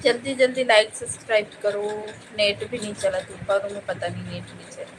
जल्दी जल्दी like subscribe करो। नेट भी नहीं चला दोपहर में, पता नहीं नेट नहीं चला।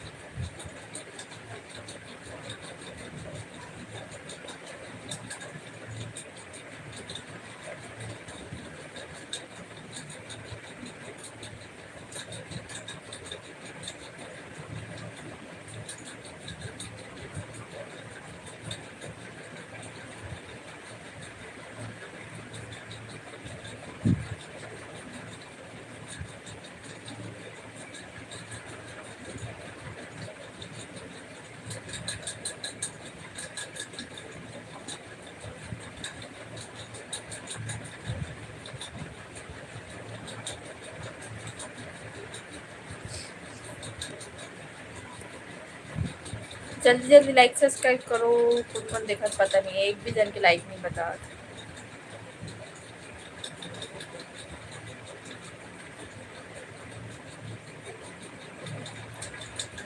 जल्दी जल्दी लाइक सब्सक्राइब करो। कौन देखा पता नहीं, एक भी जन के लाइक नहीं बता।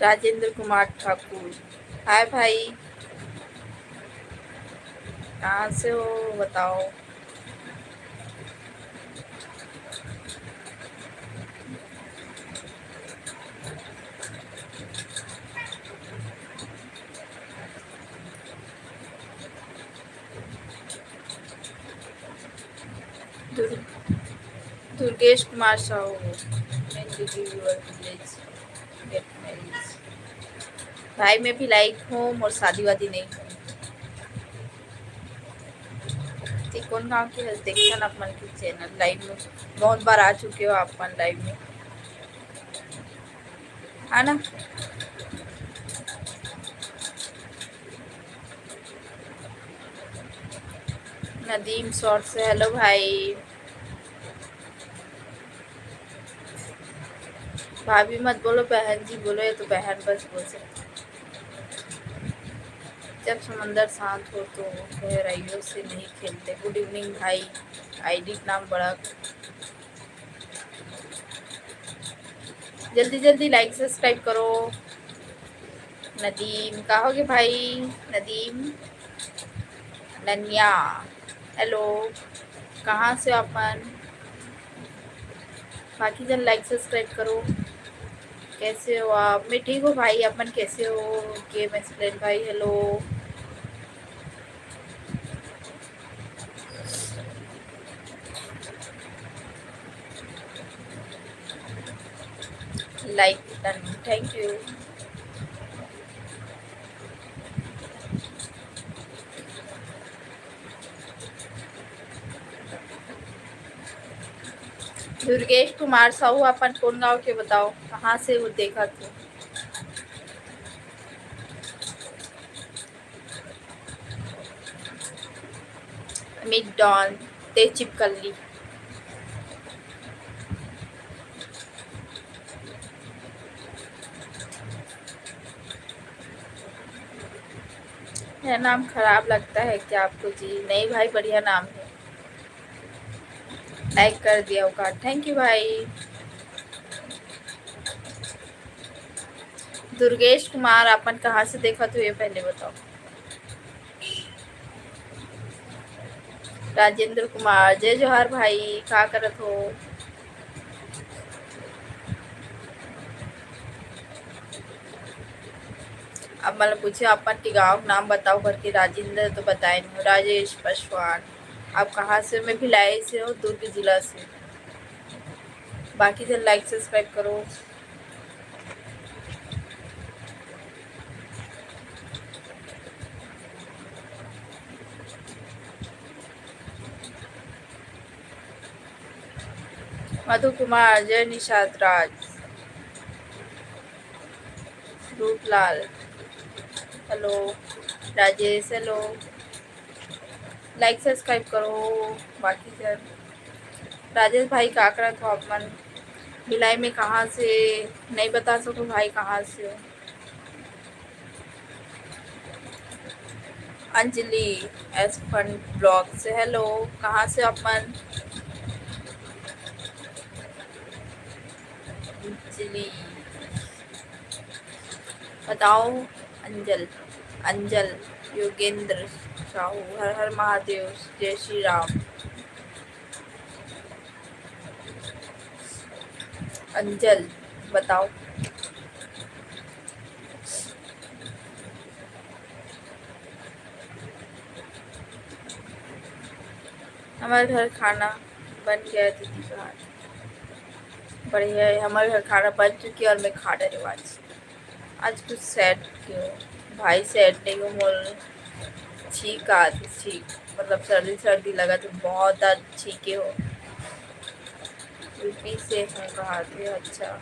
राजेंद्र कुमार ठाकुर, हाय भाई, कहाँ से हो बताओ। दुर्गेश कुमार साहू, भाई मैं भी लाइक हूँ और शादी वादी नहीं हूँ। कौन गाँव की है देखा अपन की चैनल लाइव में बहुत बार आ चुके हो आप अपन लाइव में, है ना। नदीम शॉर्ट से हेलो भाई। भाभी मत बोलो, बहन जी बोलो, या तो बहन बस बोल सकते। जब समंदर शांत हो तो गहराइयों से नहीं खेलते। गुड इवनिंग भाई, आईडी नाम बड़ा। जल्दी जल्दी लाइक सब्सक्राइब करो। नदीम कहोगे भाई, नदीम ननिया हेलो, कहाँ से अपन। बाकी जन लाइक सब्सक्राइब करो। कैसे हो आप? मैं ठीक हूँ भाई, अपन कैसे हो? गेम एक्सप्लेन भाई hello. Like done, thank you. Durgesh Kumar Sahu, अपन कौन गाँव के बताओ, कहाँ से वो देखा तो। मिड डॉन ते चिपकली। मेरा नाम खराब लगता है क्या आपको जी? नहीं भाई, बढ़िया नाम है। लाइक कर दिया होगा, थैंक यू भाई। दुर्गेश कुमार अपन कहाँ से देखा तो ये पहले बताओ। राजेंद्र कुमार, जय जोहार भाई, क्या करत हो? अब मतलब पूछे अपन के गाँव नाम बताओ करके, राजेंद्र तो बताए नहीं। राजेश पासवान, आप कहाँ से? मैं भिलाई से हूँ, दुर्ग जिला से। बाकी से लाइक सब्सक्राइब करो। Madhu Kumar, Jay Nishad Raj, Ruplal hello, Rajesh hello, like subscribe करो। बाकी से राजेश भाई काकरा तो अपन भिलाई में कहाँ से नहीं बता सको भाई, कहाँ से हो। अंजलि एस फन ब्लॉग से हेलो, कहाँ से अपन। अंजलि बताओ। अंजल, अंजल, योगेंद्र साहू, हर हर महादेव, जय श्री राम। अंजल, बताओ। हमारे घर खाना बन गया है दीदी का हाथ बढ़िया है। हमारे घर खाना बन चुकी है और मैं खा रही हूँ आज कुछ सैड क्यों भाई, सैड नहीं हूँ, मोल छींक आ रही, छींक मतलब सर्दी सर्दी लगा तो बहुत छींके हो। यूपी से हूँ, कहा थे, अच्छा।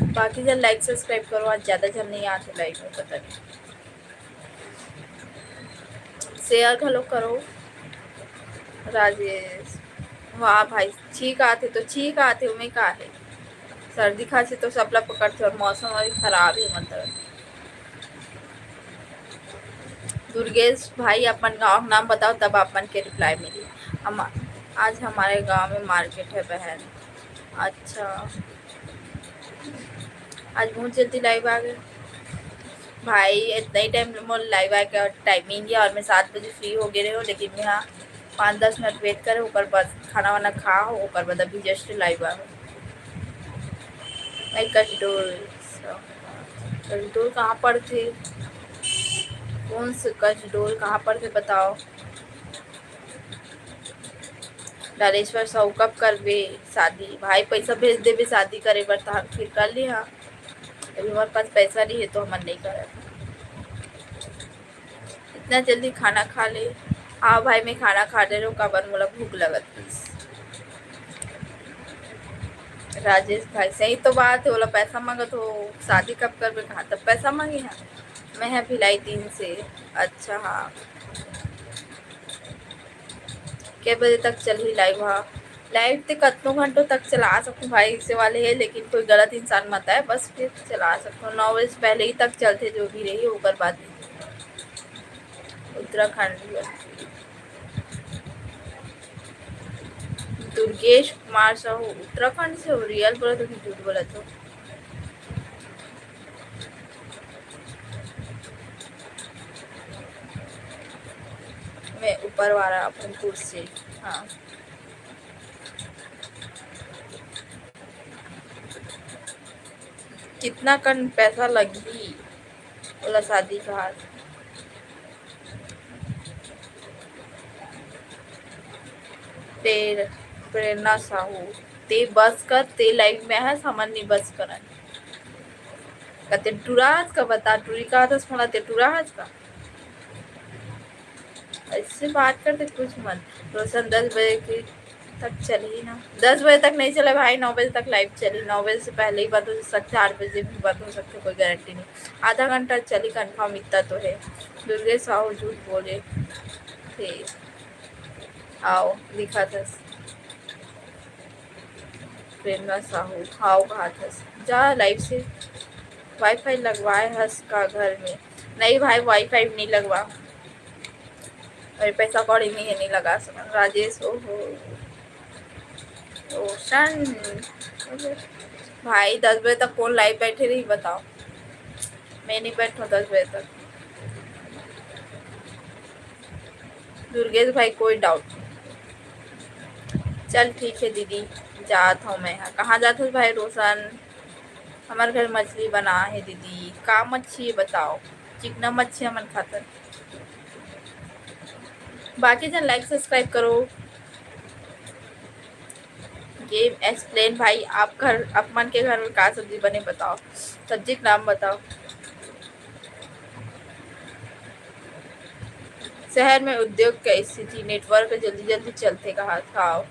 बाकी जन लाइक सब्सक्राइब करो, आज ज़्यादा जन नहीं आते लाइक में, पता नहीं। शेयर घलो करो। राजेश, वाह भाई, छींक आते तो छींक आते उमें का है, सर्दी खांसी तो सबला पकड़ते और मौसम अभी खराब है मतलब। दुर्गेश भाई, अपन गाँव नाम बताओ तब अपन के रिप्लाई मिली। हम आज हमारे गांव में मार्केट है बहन। अच्छा, आज बहुत जल्दी लाइव आ गए भाई, इतना ही टाइम मोर लाइव आ गया टाइमिंग है और मैं 7 बजे फ्री हो गए हो, लेकिन मैं हाँ 5-10 मिनट वेट करे ऊपर बाद खाना वाना खा हो ऊपर बाद अभी जस्ट लाइव आ मैं कटडोल। कटडोल कहाँ पर थे, कौन से कटडोल कहाँ पर थे बताओ। डालेश्वर साहू कब करबे शादी, भाई पैसा भेज देबे शादी करे बर फिर कर ली। हाँ अभी हमारे पास पैसा नहीं है तो हम नहीं करे। इतना जल्दी खाना खा ले। हाँ भाई मैं खाना खा ले रहा हूँ, कबर मोला भूख लगत प्लीज। राजेश भाई सही तो बात है, बोला पैसा मांगत हो, शादी कब कर कहा तब पैसा मांगे हैं। मैं है भिलाई 3 से। अच्छा हाँ, क्या बजे तक चल ही लाइव। हाँ लाइव तो कितनों घंटों तक चला सकूँ भाई, इससे वाले है लेकिन कोई गलत इंसान मत है, बस फिर चला सकूँ 9 बजे पहले ही तक चलते जो भी रही ऊपर बात। उत्तराखंड, दुर्गेश कुमार साहू उत्तराखंड से हो, रियल बोला तो झूठ बोला तो। मैं ऊपर वाला अपनपुर से। हाँ कितना कन पैसा लगी, बोला शादी का हाथ। प्रेरणा साहू, ते बस कर, ते लाइव में है सामान नहीं बस करन कहते टूराज का बता, टूरी का था मला ते टूराज का ऐसे बात करते कुछ मत। रोशन 10 बजे की तक चली ना, 10 बजे तक नहीं चले भाई, 9 बजे तक लाइव चली, 9 बजे से पहले ही बंद हो सकते, 8 बजे भी बंद हो सकते, कोई गारंटी नहीं। आधा घंटा चली कंफर्म, इतना तो है। दुर्गे साहू झूठ बोले थे, आओ लिखा था। प्रेरणा साहू आओ कहा था, जा लाइव से। वाईफाई लगवाए हंस का घर में, नहीं भाई वाईफाई नहीं लगवा, अरे पैसा कौड़ी नहीं है, नहीं लगा सकता। राजेश, ओहो रोशन भाई 10 बजे तक कौन लाइव बैठे रही बताओ, मैं नहीं बैठूँ 10 बजे तक। दुर्गेश भाई कोई डाउट नहीं, चल ठीक है दीदी जात हूँ मैं। कहाँ जात हूँ भाई रोशन, हमारे घर मछली बना है दीदी, का मच्छी है बताओ, चिकना मच्छी हमन खाता। बाकी जन लाइक सब्सक्राइब करो। गेम एक्सप्लेन भाई, आप घर अपमान के घर में का सब्जी बने बताओ, सब्जी का नाम बताओ। शहर में उद्योग की स्थिति, नेटवर्क जल्दी जल्दी चलते कहा खाओ।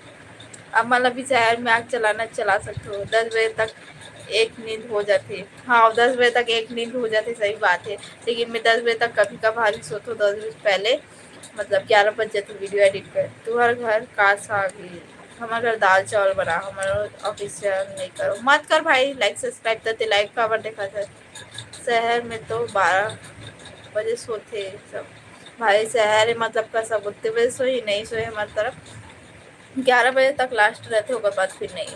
अब मतलब भी शहर में आग चलाना चला सकते हो, 10 बजे तक एक नींद हो जाती। हाँ 10 बजे तक एक नींद हो जाती, सही बात है, लेकिन मैं 10 बजे तक कभी कभार ही सोती हूँ, 10 बजे पहले मतलब 11 बजे तो वीडियो एडिट कर। तुम्हारे घर का साग, हमारे घर दाल चावल बना, हमारे ऑफिस से नहीं करो मत कर भाई, लाइक सब्सक्राइब करते लाइव खबर देखा था। शहर में तो 12 बजे सोते सब भाई, शहर है मतलब का सब उतने बजे सोई नहीं सोए, हमारी तरफ 11 बजे तक लास्ट रहते होगा, बाद फिर नहीं,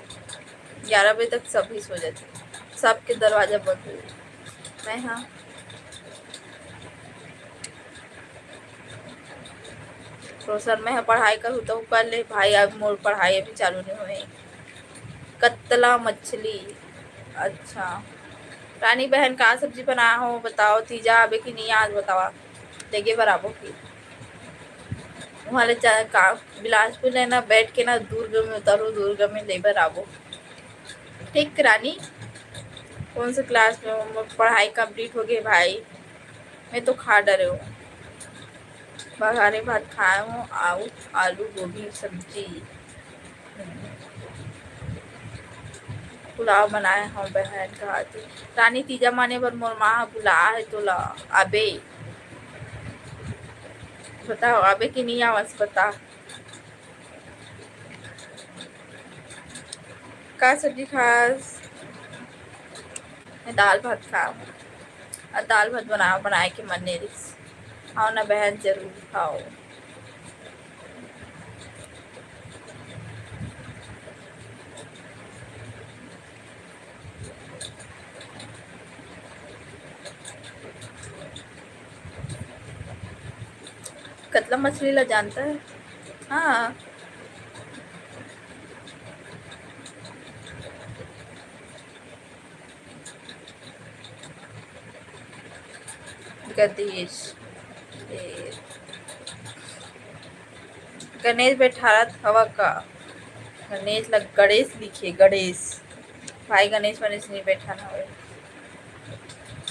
11 बजे तक सभी सो जाते, सबके दरवाजा बंद हो जाते। मैं हाँ तो सर मैं पढ़ाई करूँ तो कर ले भाई, अब मोर पढ़ाई अभी चालू नहीं हुई। कतला मछली, अच्छा। रानी बहन कहाँ सब्जी बना हो बताओ, तीजा आबे की नहीं आज बतावा देगे बराबर की वहाँ का बिलासपुर है ना, बैठ के ना दुर्ग में उतरो, दुर्ग में लेबर आवो। ठीक रानी, कौन से क्लास में हो? पढ़ाई कंप्लीट हो गई भाई, मैं तो खा डरे हूँ। बघारे भात खाए हूँ, आलू गोभी सब्जी, पुलाव बनाए हम बहन का थी। रानी तीजा माने पर मोर माँ बुला है तो ला अबे बताओ अबे की नहीं आवाज बता। का सब्जी खास? मैं दाल भात खाऊँ और दाल भात बनाए के मन नहीं रही। आओ ना बहन जरूर खाओ। कतला मछली ला जानता है? हाँ गणेश, गणेश बैठारत हवा का? गणेश लग गणेश लिखे, गणेश भाई, गणेश वणेश नहीं बैठाना हो।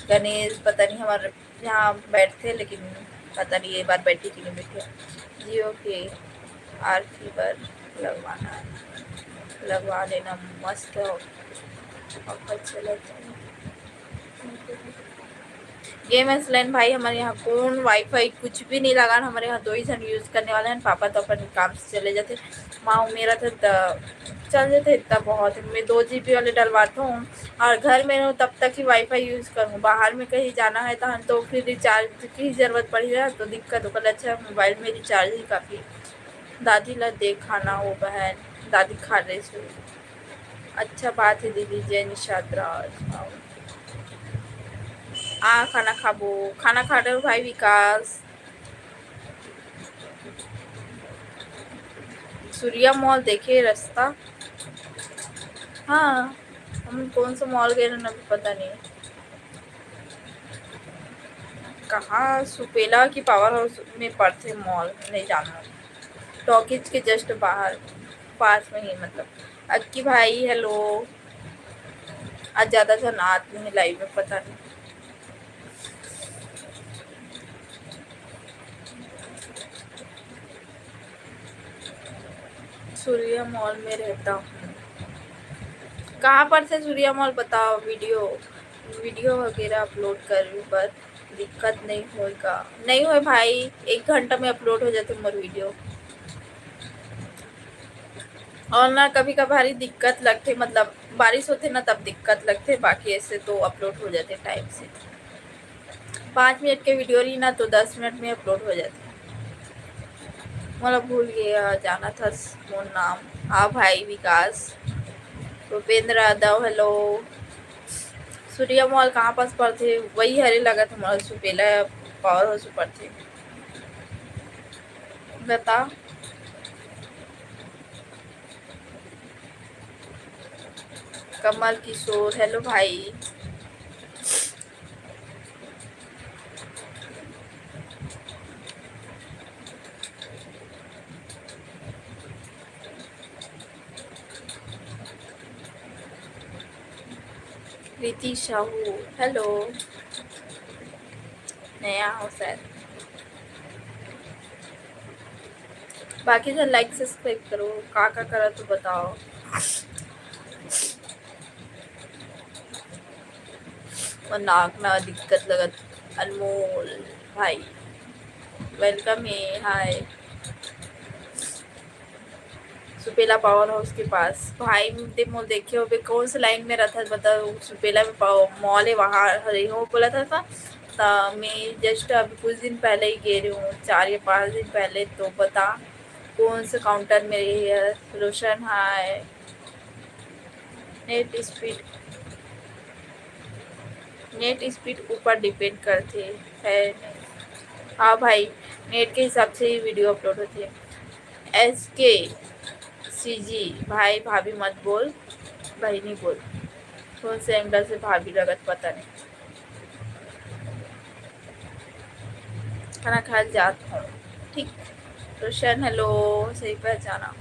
गणेश पता नहीं हमारे यहाँ बैठते लेकिन पता नहीं ये बार बैठी कि नहीं बैठे। जियो के आर फीवर लगवाना है, लगवा लेना मस्त हो। गेम एक्सलेंट भाई, हमारे यहाँ कौन वाईफाई कुछ भी नहीं लगा, हमारे यहाँ 2 ही जन यूज़ करने वाले हैं। पापा तो अपन काम से चले जाते, माँ मेरा तो चल जाते इतना बहुत है। मैं 2 GB वाले डलवाता हूँ और घर में हूँ तब तक ही वाईफाई यूज़ करूँ, बाहर में कहीं जाना है तो फिर रिचार्ज की ज़रूरत पड़ी है तो दिक्कत हो। कल अच्छा मोबाइल में रिचार्ज ही काफ़ी। दादी ला देख खाना हो बहन, दादी खा रही थी। अच्छा बात है दीदी, जय निषाद राज। खाना खाबो, खाना खा रहे हो भाई विकास? सूर्या मॉल देखे रास्ता? हाँ हम कौन सा मॉल गए ना पता नहीं कहाँ, सुपेला की पावर हाउस में पड़ते मॉल नहीं जाना। टॉकीज के जस्ट बाहर पास में ही मतलब। अक्की भाई हेलो, आज ज़्यादा जन आते हैं लाइव में पता नहीं। सूर्या मॉल में रहता हूँ। कहाँ पर से सूर्या मॉल बताओ? वीडियो वगैरह अपलोड कर पर दिक्कत नहीं होगा? नहीं हो भाई, 1 घंटा में अपलोड हो जाते मोर वीडियो। और ना कभी कभार दिक्कत लगते, मतलब बारिश होते ना तब दिक्कत लगते, बाकी ऐसे तो अपलोड हो जाते टाइम से। 5 मिनट के वीडियो रही ना तो 10 मिनट में अपलोड हो जाते। मतलब भूल गया जाना था मोर नाम। हाँ भाई विकास, भूपेंद्र यादव हेलो। सूर्या मॉल कहाँ पास पड़ते? वही हरे लगा था हमारा सुपेला पावर हाउस पड़ते बता। कमल किशोर हेलो भाई। प्रीति साहू हेलो, नया हो शायद। बाकी जो लाइक सब्सक्राइब करो, का करा तो बताओ। और नाक ना दिक्कत लगत। अनमोल भाई वेलकम है, हाय। सुपेला पावर हाउस के पास भाई मोल देखे हो कौन सी लाइन में रहता बताओ? सुपेला में मॉल है वहाँ हरे हो बोला था। मैं जस्ट अभी कुछ दिन पहले ही गए रही हूँ, 4 या 5 दिन पहले। तो बता कौन से काउंटर में रही है? रोशन हाय। नेट स्पीड नेट स्पीड ऊपर डिपेंड करते है नहीं। हाँ भाई, नेट के हिसाब से ही वीडियो अपलोड होती है। SK CG भाई भाभी मत बोल, भाई नहीं बोल। कौन से एंगल से भाभी लगत पता नहीं। खाना खा जात हूँ, ठीक। रोशन हेलो, सही पहचाना।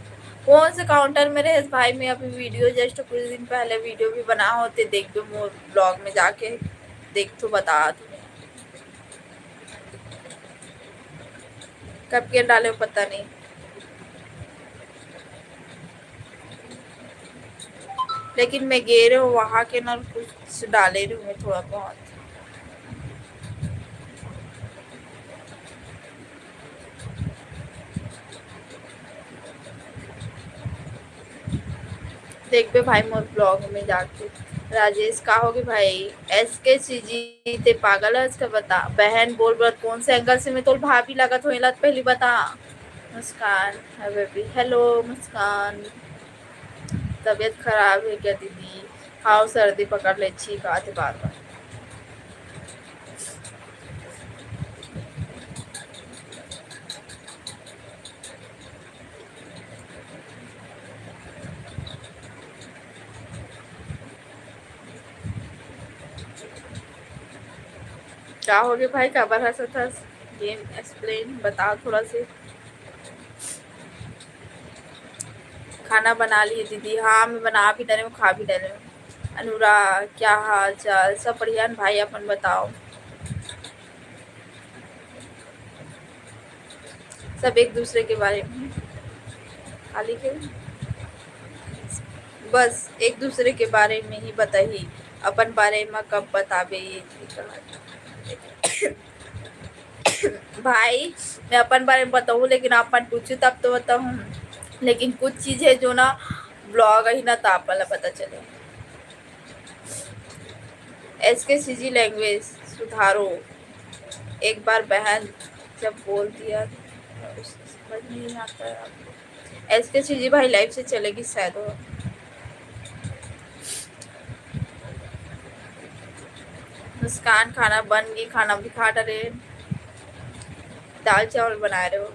कौन से काउंटर में रहे भाई? मैं अभी वीडियो जस्ट कुछ दिन पहले वीडियो भी बना होते, देख दो मोर ब्लॉग में जाके देख तो बता तुम्हें कब के डाले हो पता नहीं। लेकिन मैं गे रहे हूँ वहाँ के ना, कुछ डाले रही हूँ मैं थोड़ा बहुत। देख पे भाई मोर ब्लॉग में जाके। राजेश कहोगे भाई? SK CG ते पागल है इसका बता। बहन बोल बोल कौन से एंगल से मैं तो भाभी लगत हो लत पहली बता। मुस्कान है बेबी, हेलो मुस्कान। तबीयत खराब है क्या दीदी? हाँ सर्दी पकड़ ले, छींक आते बार बार। क्या हो गया भाई, खबर हंसा था? गेम एक्सप्लेन बताओ थोड़ा से। खाना बना लिए दीदी? हाँ मैं बना भी डाले हूँ, खा भी डाले हूँ। अनुराग क्या हाल चाल? सब बढ़िया न भाई, अपन बताओ। सब एक दूसरे के बारे में खाली के बस एक दूसरे के बारे में ही बताई, अपन बारे में कब बताबे ये भाई। मैं अपन बारे में बताऊँ लेकिन अपन पूछू तब तो बताऊँ। लेकिन कुछ चीज है जो ना ब्लॉग ही ना तापल पता चले। SK CG लैंग्वेज सुधारो एक बार, बहन जब बोल दिया उसे समझ नहीं आता है। SK CG भाई लाइफ से चलेगी शायद वो। मुस्कान खाना बन गई, खाना भी खा डाले। दाल चावल बना रहे हो?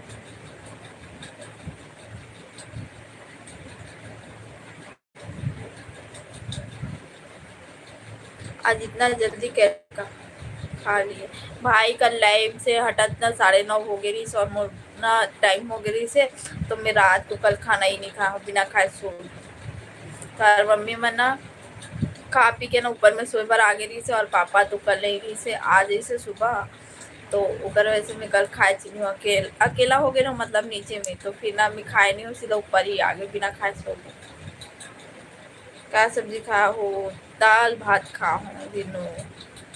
आज इतना जल्दी कैसे खा लिए? भाई कल लाइव से हटत ना 9:30 हो गई और मोर ना टाइम हो गई से, तो मैं रात को कल खाना ही नहीं खा, बिना खाए सो। तार मम्मी मन ना खा पी के ना ऊपर में सोए पर आ गई से, और पापा तो कल नहीं गई से आ गई से सुबह। तो ओकर वजह से मैं कल खाए चीनी अकेला हो गए ना, मतलब नीचे में, तो फिर ना मैं खाए नहीं हूँ, सीधा ऊपर ही आ गई बिना खाए सो गई। क्या सब्जी खा हो? दाल भात खा हूँ दिनों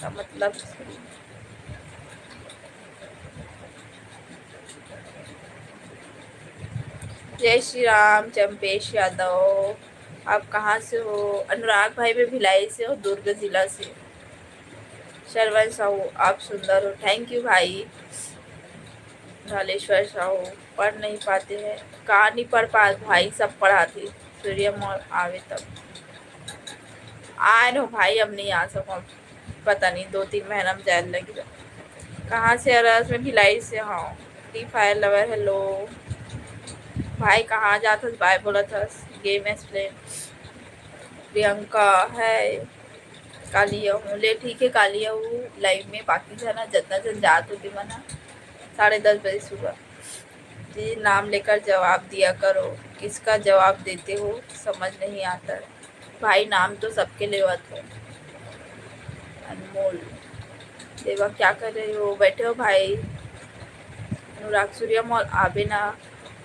का मतलब। जय श्री राम चंपेश यादव। आप कहाँ से हो? अनुराग भाई मैं भिलाई से हो, दुर्ग जिला से। शरवण साहू आप सुंदर हो, थैंक यू भाई। ढालेश्वर साहू पढ़ नहीं पाते हैं? कहाँ नहीं पढ़ पाते भाई, सब पढ़ाते। सूर्य मॉल आवे तब आए नो भाई, अब नहीं आ सकूँ। पता नहीं 2-3 महीना में जाने लगेगा। कहाँ से? अरस में भिलाई से। हाँ फ्री फायर लवर हेलो भाई। कहाँ जाता बाय बोला था? Game explain. प्रियंका है कालिया हूँ ले, ठीक है कालिया हूँ लाइव में। बाकी से ना जितना जन जात होती मना 10:30 बजे सुबह। जी नाम लेकर जवाब दिया करो। किसका जवाब देते हो समझ नहीं आता। भाई नाम तो सबके लेवत हो। अनमोल देवा क्या कर रहे हो? बैठे हो भाई? अनुराग सूर्य मॉल आबे ना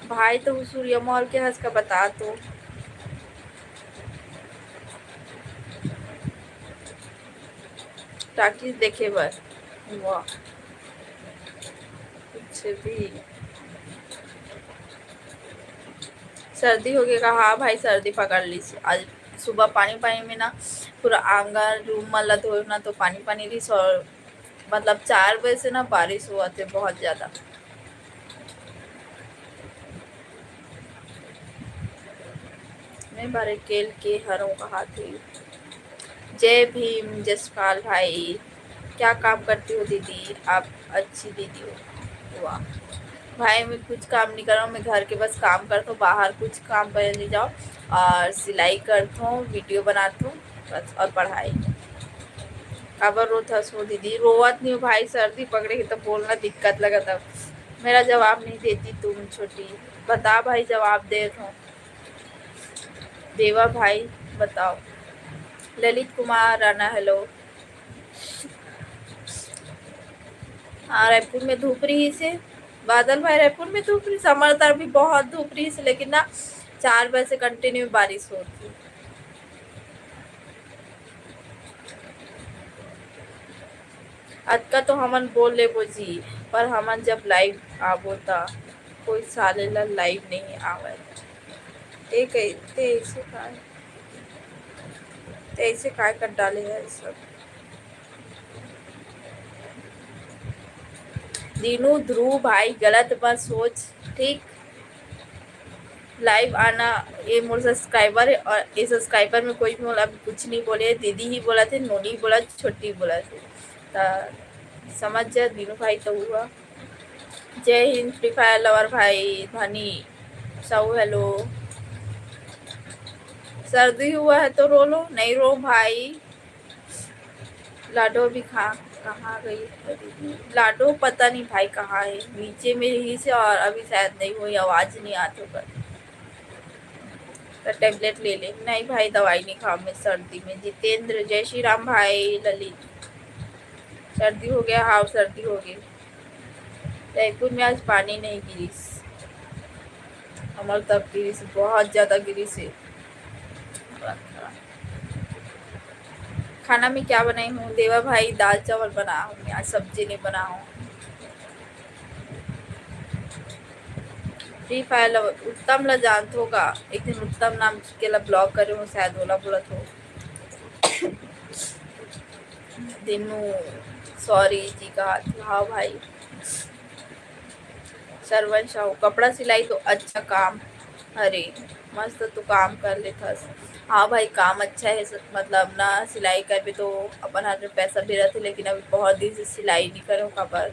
भाई, तो सूर्य मॉल के हंस का बता तो। ताकि देखे बस। वाह कुछ भी। सर्दी हो गया? हाँ भाई सर्दी पकड़ ली आज। सुबह पानी पानी में ना पूरा आंगन रूम मतलब धो ना, तो पानी पानी रही। और मतलब 4 बजे से ना बारिश हुआ थे बहुत ज़्यादा। मैं बारे केल के हरों कहा थी। जय भीम जसपाल भाई, क्या काम करती हो दीदी आप? अच्छी दीदी हो, वाह। भाई मैं कुछ काम नहीं कर रहा हूँ, मैं घर के बस काम करता हूँ, बाहर कुछ काम करने नहीं जाओ, और सिलाई करता हूँ, वीडियो बनाता हूँ बस, और पढ़ाई। खबर रोता सो दीदी, रोवत नहीं हो भाई, सर्दी पकड़ेगी तो बोलना दिक्कत लगा तब। मेरा जवाब नहीं देती तुम छोटी, बता भाई जवाब दे रहा हूँ। देवा भाई बताओ। ललित कुमार राणा हेलो। हाँ रायपुर में धूप रही से, बादल भाई रायपुर में धूप रही, समरदार भी बहुत धूप रही से, लेकिन ना 4 बजे से कंटिन्यू बारिश होती। आज का तो हमन बोल ले जी, पर हमन जब लाइव आबो ता कोई साले ला लाइव नहीं आवे। ऐसे काय कर डाले है सब। दीनू ध्रुव भाई गलत मत सोच, ठीक। लाइव आना, ये मोर सब्सक्राइबर है, और ये सब्सक्राइबर में कोई भी मोला कुछ नहीं बोले, दीदी ही बोला थे, नोनी बोला, छोटी बोला थे, समझ जा दीनू भाई तो हुआ। जय हिंद फ्री फायर लवर भाई धनी सब हेलो। सर्दी हुआ है तो रो लो, नहीं रो भाई। लाडो भी कहाँ गई दीदी? लाडो पता नहीं भाई कहाँ है, नीचे में ही से, और अभी शायद नहीं हुई, आवाज नहीं आती होगा तो टेबलेट ले ले। नहीं भाई दवाई नहीं खाओ मैं सर्दी में। जितेंद्र जय श्री राम भाई। ललित सर्दी हो गया, हाँ सर्दी हो गई। जयपुर में आज पानी नहीं गिरी, हमारे तब गिरी से, बहुत ज्यादा गिरी से। खाना में क्या बनाई हूँ देवा भाई? दाल चावल बना हूँ, आज सब्जी नहीं बना हूँ। फ्री फायर उत्तम ला जानते होगा, एक दिन उत्तम नाम के ला ब्लॉग करे हूँ शायद, बोला बोला तो दिनू सॉरी जी कहा। हाँ भाई सरवन शाह, कपड़ा सिलाई तो अच्छा काम, अरे मस्त तू काम कर लेता। हाँ भाई काम अच्छा है, मतलब ना सिलाई कर भी तो अपन हाथ में पैसा भी रहते, लेकिन अभी बहुत दिन से सिलाई नहीं करो कपड़,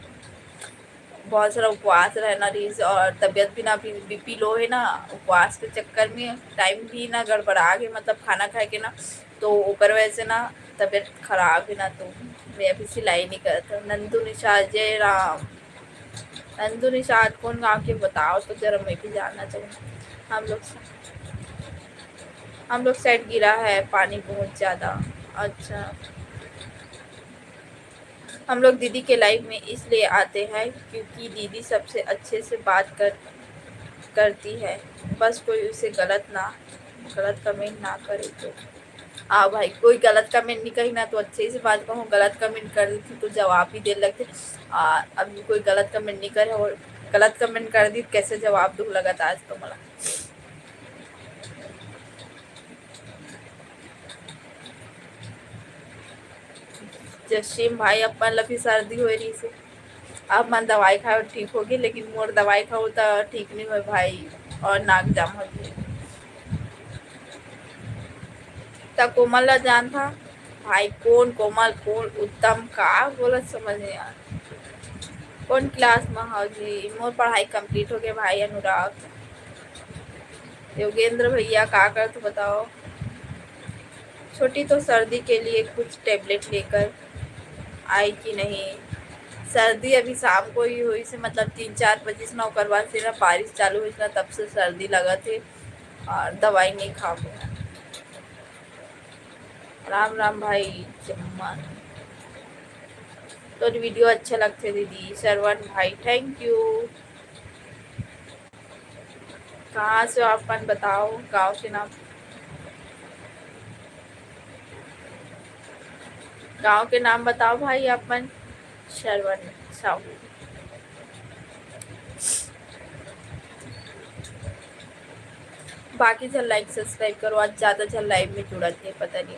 बहुत सारा उपवास रहना रही, और तबीयत भी ना, बीपी लो है ना, उपवास के चक्कर में टाइम भी ना गड़बड़ा के, मतलब खाना खा के ना, तो ऊपर वजह से ना तबीयत खराब है ना, तो मैं अभी सिलाई नहीं करता। नंदू निषाद जय राम। नंदू निषाद कौन गाँव के बताओ तो जरा, मैं भी जानना चाहूँ। हम लोग साइड गिरा है पानी बहुत ज़्यादा। अच्छा हम लोग दीदी के लाइव में इसलिए आते हैं क्योंकि दीदी सबसे अच्छे से बात करती है, बस कोई उसे गलत कमेंट ना करे तो। हाँ भाई कोई गलत कमेंट नहीं कही ना तो अच्छे से बात कहूँ, गलत कमेंट कर दी तो जवाब ही दे लगते। अभी कोई गलत कमेंट नहीं करे, और गलत कमेंट कर दी कैसे जवाब दूँ लगा था आज तो मला। जसीम भाई अपन लभी सर्दी हो रही से, अब मन दवाई खाओ ठीक होगी, लेकिन मोर दवाई खाओ तो ठीक नहीं हो भाई, और नाक जाम हो गई। तब कोमल ला जान था भाई, कौन कोमल कौन उत्तम का बोला समझ नहीं यार। कौन क्लास में हो जी? मोर पढ़ाई कंप्लीट हो गया भाई। अनुराग योगेंद्र भैया का कर तो बताओ। छोटी तो सर्दी के लिए कुछ टेबलेट लेकर आई कि नहीं? सर्दी अभी शाम को ही हुई से, मतलब 3-4 बजे से ना, ओकर बाद से ना बारिश चालू हुई ना, तब से सर्दी लगा थे, और दवाई नहीं खा पाया। राम राम भाई चम्मन, तो वीडियो अच्छा लगते दीदी। सरवन भाई थैंक यू। कहाँ से अपन बताओ गांव के नाम? गांव के नाम बताओ भाई अपन। शरवन साहू। बाकी चल लाइक सब्सक्राइब करो, आज ज़्यादा चल लाइव में जुड़ा थे पता नहीं।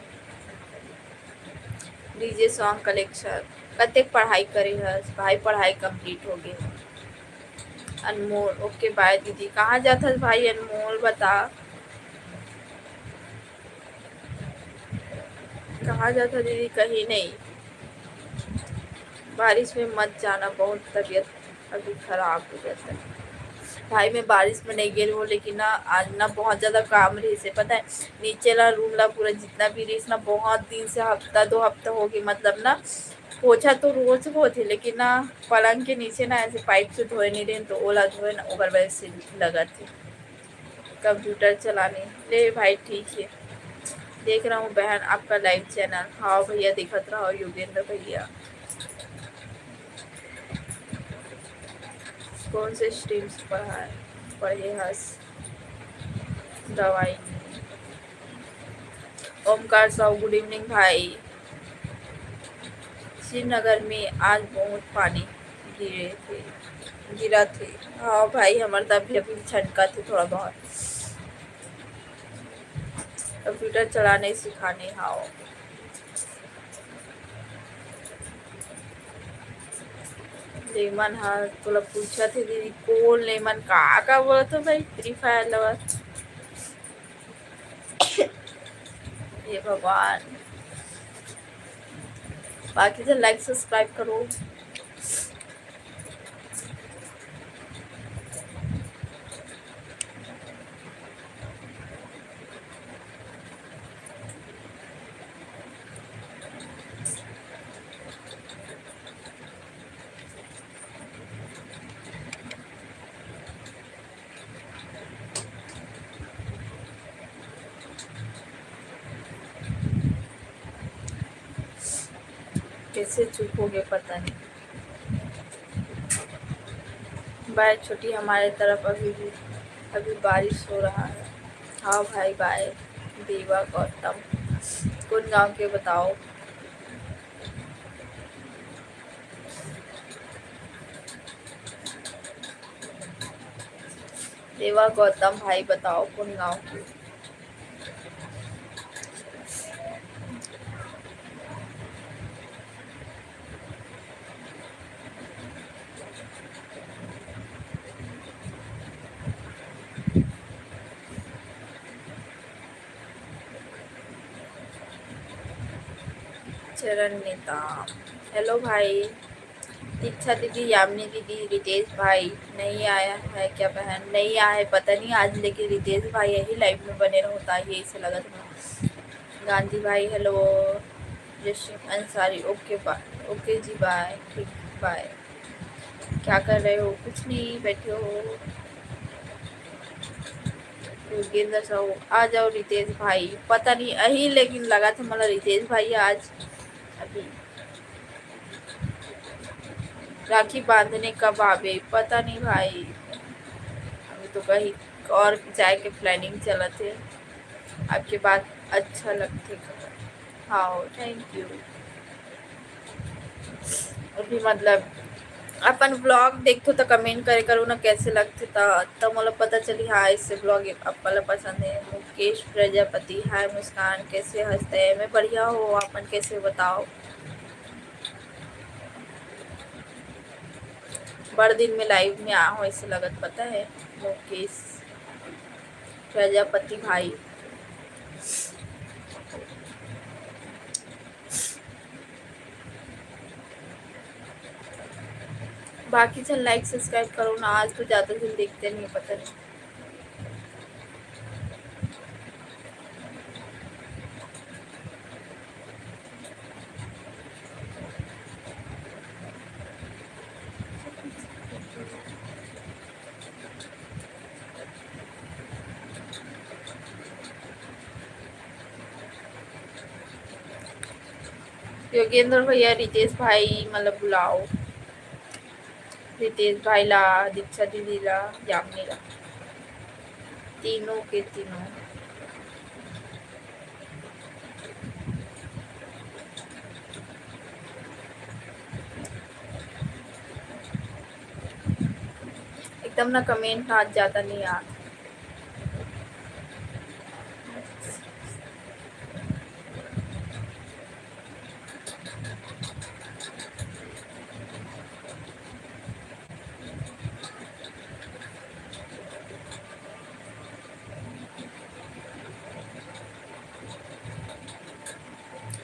डीजे सॉन्ग कलेक्शन कते पढ़ाई करे है भाई? पढ़ाई कंप्लीट हो गई। अनमोल ओके बाय दीदी। कहाँ जाता भाई अनमोल बता? कहाँ जाता दीदी? कहीं नहीं। बारिश में मत जाना, बहुत तबीयत अभी खराब हो जाता है। भाई मैं बारिश में नहीं गिरी हूँ, लेकिन ना आज ना बहुत ज़्यादा काम रही से, पता है नीचे ला रूम ला पूरा जितना भी रही ना, बहुत दिन से हफ्ता 2 हफ्ता हो गई, मतलब ना पोछा तो रोज होती, लेकिन ना पलंग के नीचे ना ऐसे पाइप से धोए नहीं रहे, तो ओला धोए ना ओवर वैसे लगा थे। कंप्यूटर चलाने ले भाई, ठीक है देख रहा हूँ बहन आपका लाइव चैनल। हाँ भैया दिखत रहा योगेंद्र भैया। कौन से स्ट्रीम्स पढ़े हंस दवाई। ओमकार साहू गुड इवनिंग भाई। श्रीनगर में आज बहुत पानी गिरा थे। हाँ भाई हमारे तो अभी अभी छनका थे थोड़ा बहुत। कंप्यूटर चलाने सिखाने। हाँ लेमन, हाँ तो पूछा थे दीदी कौन लेमन का बोला तो भाई फ्री फायर लवर। हे भगवान, बाकी से लाइक सब्सक्राइब करो। कैसे चुप हो गए पता नहीं। बाय छोटी, हमारे तरफ अभी बारिश हो रहा है। हाँ भाई बाय। देवा गौतम, कौन गांव के बताओ। देवा गौतम भाई बताओ कौन गांव के। चरण नेता, हेलो भाई। दीक्षा दीदी, यामिनी दीदी, रितेश भाई नहीं आया है क्या बहन? नहीं आया है पता नहीं आज, लेकिन रितेश भाई यही लाइव में बने रहता है, यही से लगा था। गांधी भाई hello. Jashim Ansari okay bye. Okay ji bye, ठीक बाय। क्या कर रहे हो? कुछ नहीं, बैठे हो। योगेंद्र साहू आ जाओ। रितेश भाई पता नहीं यही, लेकिन लगा था मतलब रितेश भाई आज अभी। राखी बांधने कब आवे? पता नहीं भाई, अभी तो कहीं और जाए के प्लानिंग चला थे। आपके बात अच्छा लगते। हाँ थैंक यू। अभी मतलब अपन ब्लॉग देखो तो कमेंट करे करो ना कैसे लगते, तब मतलब पता चली हाँ इससे ब्लॉग आपको पसंद है। मुकेश प्रजापति हाय। मुस्कान कैसे हंसते हैं? मैं बढ़िया हो, अपन कैसे बताओ। बड़े दिन में लाइव में आ हो ऐसे लगत पता है। मुकेश प्रजापति भाई। बाकी चल लाइक सब्सक्राइब करो ना, आज तो ज़्यादा दिन देखते नहीं पता नहीं। योगेंद्र भैया, रितेश भाई मतलब बुलाओ। रितेश भाई ला, दीक्षा दीदी ला, यामिनी ला, तीनों के तीनों। एकदम ना कमेंट आज ज़्यादा नहीं आ।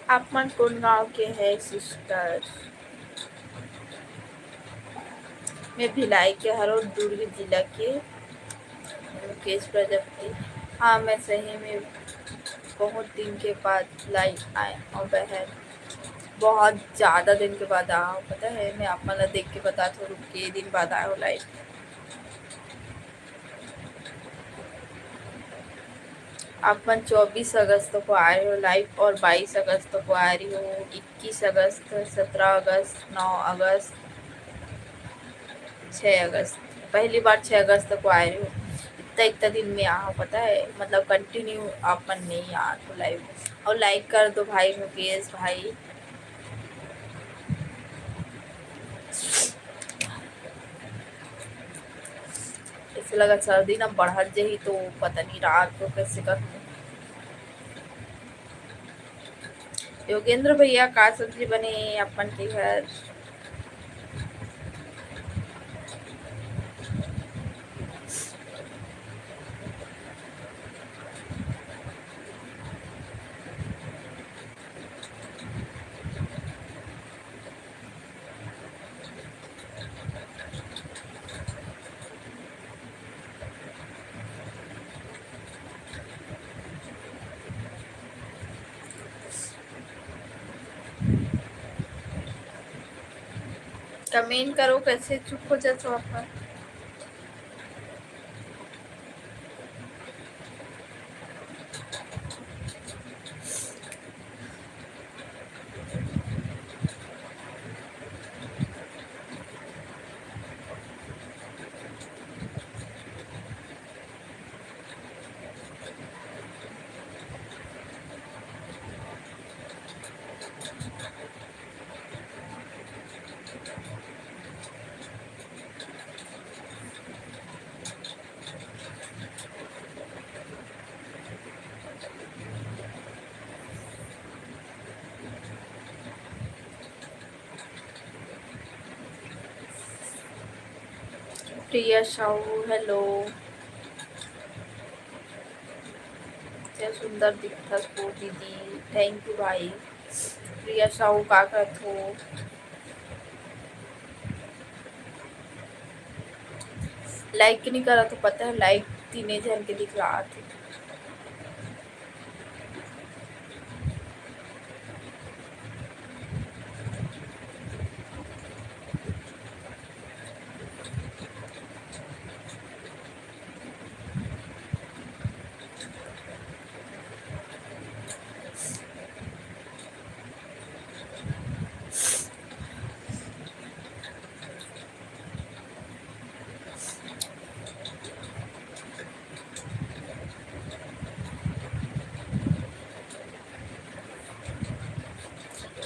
आप मन कौन गांव के हैं सिस्टर? मैं भिलाई के हरो दुर्ग जिला के मुकेश प्रजापति। हाँ मैं सही में बहुत दिन के बाद लाइव आए और बहन बहुत ज़्यादा दिन के बाद आया हूँ, पता है। मैं आप मतलब देख के बता तो रुक के दिन बाद आया हूँ लाइव। अपन 24 अगस्त को आ रही हो लाइव और 22 अगस्त को आ रही हो, 21 अगस्त, 17 अगस्त, 9 अगस्त, 6 अगस्त। पहली बार 6 अगस्त को आ रही हो। इतना इतना दिन में आ, पता है, मतलब कंटिन्यू अपन नहीं आ तो लाइव। और लाइक कर दो भाई मुकेश भाई। ऐसे लगा सर्दी ना बढ़त जाही तो पता नहीं रात को कैसे कर। योगेंद्र भैया का सब्जी बने अपन के घर? कमेंट करो, कैसे चुप हो जाते हो अपन। प्रिया साहू हेलो। क्या सुंदर दिखता हो दीदी, थैंक यू भाई। प्रिया साहू का करत हो? लाइक नहीं करा तो पता है, लाइक 3 जन के दिख रहा थे।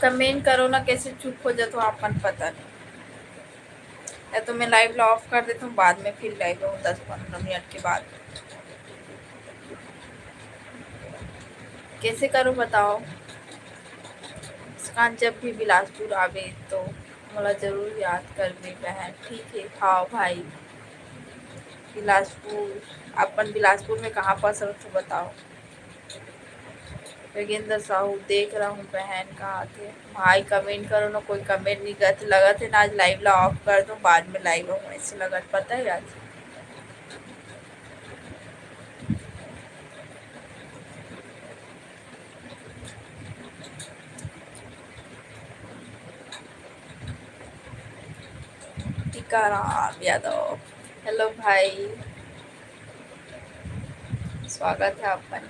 कमेंट करो ना, कैसे चुप हो जाते हो अपन, पता नहीं। या तो मैं लाइव ऑफ कर देता हूँ, बाद में फिर लाइव हूँ 10-15 मिनट के बाद। कैसे करो बताओ। मुस्कान जब भी बिलासपुर आवे तो मला जरूर याद कर दे बहन। ठीक है, हाँ भाई। बिलासपुर, अपन बिलासपुर में कहाँ पर हो तो बताओ। योगेंद्र साहू देख रहा हूँ बहन, कहाँ थे भाई? कमेंट करो ना, कोई कमेंट नहीं करते। लगा थे ना आज लाइव ला ऑफ कर दूँ, बाद में लाइव हूँ, ऐसे लगा, पता है आज। टीकाराम यादव हेलो भाई, स्वागत है अपन।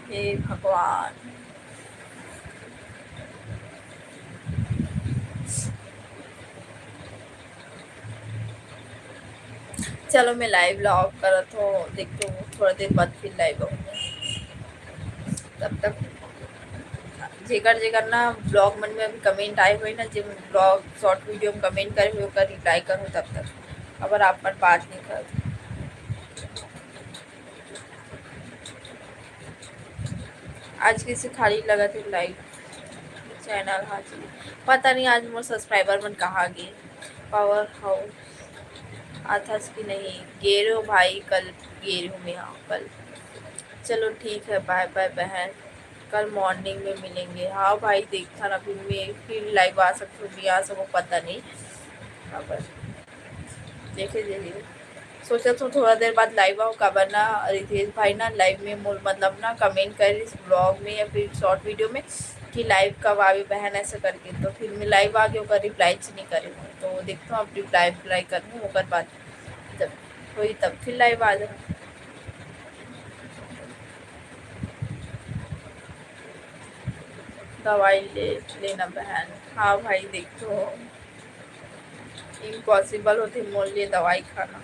हे भगवान। चलो मैं लाइव लॉग करत हो, देखते हो थोड़ा देर बाद फिर लाइव आऊँगी। तब तक जेकर जेकर ना ब्लॉग मन में अभी कमेंट आए हुए ना, जो ब्लॉग शॉर्ट वीडियो में कमेंट करे हुए ओकर रिप्लाई करो तब तक। अगर आप पर बात नहीं कर आज किसी खाली लगा थे लाइव चैनल हाजिर पता नहीं आज मोर सब्सक्राइबर मन कहाँ गए पावर हाउस आथस की नहीं गे रहे हो भाई कल गे रही हूँ मैं यहाँ कल चलो ठीक है बाय बाय बहन कल मॉर्निंग में मिलेंगे हाँ भाई देखता ना फिर लाइव आ सकते हो नहीं आ सको पता नहीं खबर देखे देखिए सोचा तो थोड़ा देर बाद लाइव आओ खबर ना रितेश भाई ना लाइव में मतलब ना कमेंट कर इस ब्लॉग में या फिर शॉर्ट वीडियो में कि लाइव कब आवे बहन ऐसे करके तो फिर मैं लाइव आ गया होगा रिप्लाई नहीं करे तो देखता हूँ अब रिप्लाई करूँ होकर बात जब हुई तब फिर लाइव आ जाऊँ दवाई लेना बहन हाँ भाई देखो इम्पॉसिबल होती मोल लिए दवाई खाना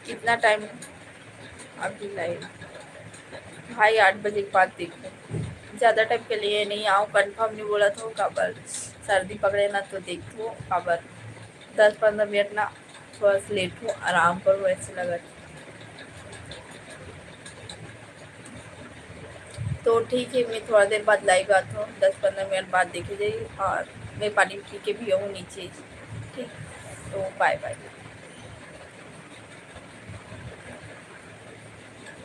कितना टाइम अभी लाइव भाई 8 बजे के बाद देखो ज़्यादा टाइम के लिए नहीं आओ कंफर्म नहीं बोला था खबर सर्दी पकड़े ना तो देखो खबर 10-15 मिनट ना थोड़ा सा लेट हो आराम करो ऐसे लगा तो ठीक है मैं थोड़ा देर बाद लाइव आता हूँ 10-15 मिनट बाद देखे जाइए और मैं पानी पी के भी हूँ नीचे ठीक तो बाय बाय